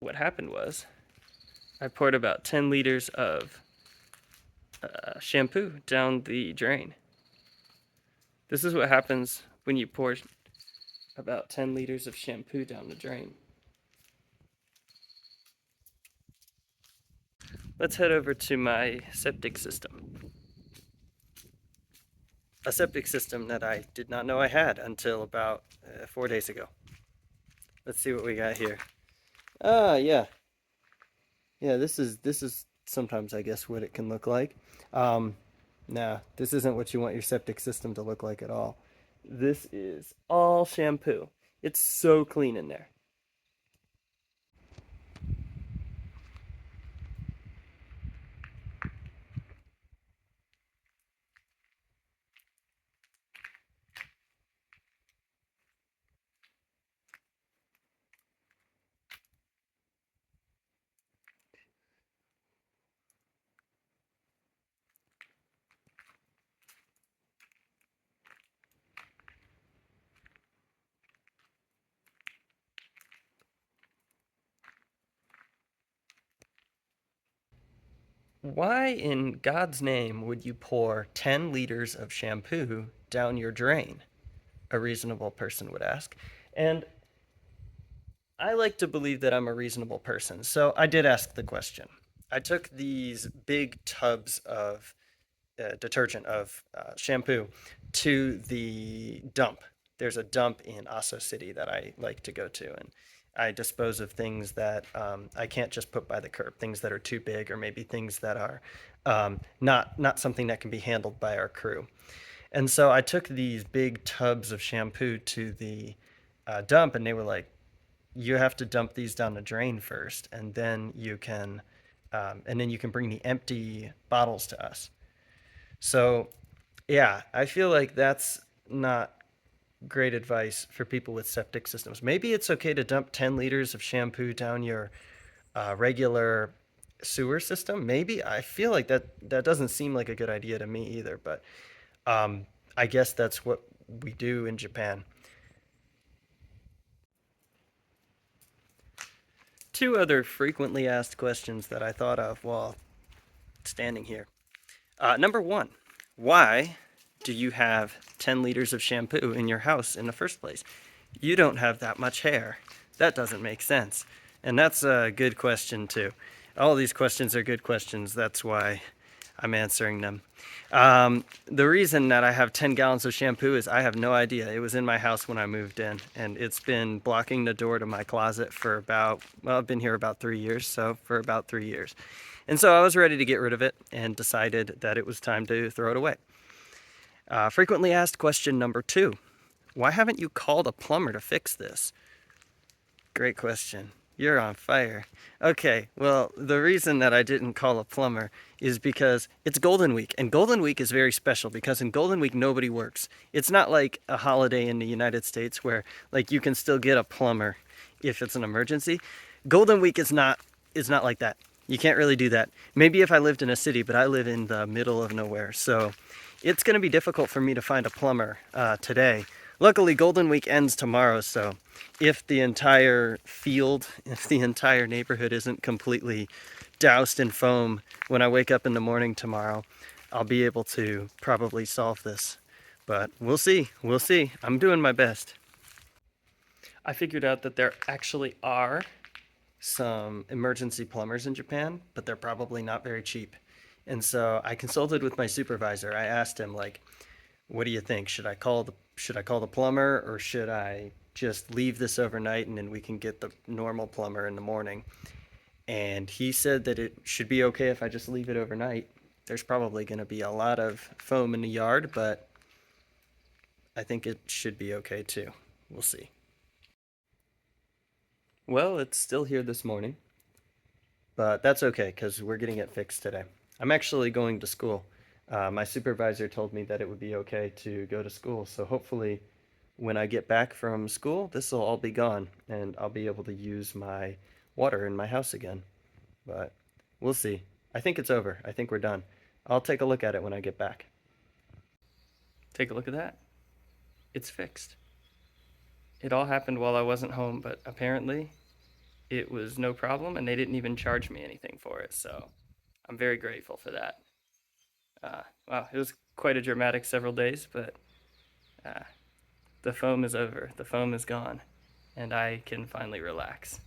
what happened was I poured about 10 liters of shampoo down the drain. This is what happens when you pour about 10 liters of shampoo down the drain. Let's head over to my septic system. A septic system that I did not know I had until about 4 days ago. Let's see what we got here. Ah, yeah. Yeah, this is sometimes I guess what it can look like. Um, nah, this isn't what you want your septic system to look like at all. This is all shampoo. It's so clean in there. Why in God's name would you pour 10 liters of shampoo down your drain? A reasonable person would ask. And I like to believe that I'm a reasonable person, so I did ask the question. I took these big tubs of detergent, of shampoo, to the dump. There's a dump in Aso City that I like to go to, and I dispose of things that I can't just put by the curb, things that are too big, or maybe things that are not something that can be handled by our crew. And so I took these big tubs of shampoo to the dump, and they were like, "You have to dump these down the drain first, and then you can bring the empty bottles to us." So yeah, I feel like that's not great advice for people with septic systems. Maybe it's okay to dump 10 liters of shampoo down your regular sewer system. Maybe I feel like that doesn't seem like a good idea to me either, but um, I guess that's what we do in Japan. Two other frequently asked questions that I thought of while standing here. Number one, why do you have 10 liters of shampoo in your house in the first place? You don't have that much hair. That doesn't make sense. And that's a good question, too. All these questions are good questions. That's why I'm answering them. The reason that I have 10 gallons of shampoo is I have no idea. It was in my house when I moved in, and it's been blocking the door to my closet for I've been here about 3 years, so for about 3 years. And so I was ready to get rid of it and decided that it was time to throw it away. Frequently asked question number two, why haven't you called a plumber to fix this? Great question. You're on fire. Okay, well, the reason that I didn't call a plumber is because it's Golden Week, and Golden Week is very special because in Golden Week nobody works. It's not like a holiday in the United States where like you can still get a plumber if it's an emergency. Golden Week is not like that. You can't really do that. Maybe if I lived in a city, but I live in the middle of nowhere, so it's going to be difficult for me to find a plumber today. Luckily, Golden Week ends tomorrow, so if the entire field, if the entire neighborhood isn't completely doused in foam when I wake up in the morning tomorrow, I'll be able to probably solve this. But we'll see. We'll see. I'm doing my best. I figured out that there actually are some emergency plumbers in Japan, but they're probably not very cheap. And so I consulted with my supervisor. I asked him like, "What do you think? Should I call the plumber, or should I just leave this overnight and then we can get the normal plumber in the morning?" And he said that it should be okay if I just leave it overnight. There's probably going to be a lot of foam in the yard, but I think it should be okay too. We'll see. Well, it's still here this morning, but that's okay because we're getting it fixed today. I'm actually going to school. My supervisor told me that it would be okay to go to school, so hopefully, when I get back from school, this will all be gone and I'll be able to use my water in my house again. But we'll see. I think it's over. I think we're done. I'll take a look at it when I get back. Take a look at that. It's fixed. It all happened while I wasn't home, but apparently it was no problem, and they didn't even charge me anything for it. So I'm very grateful for that. Wow, it was quite a dramatic several days, but uh, the foam is over. The foam is gone, and I can finally relax.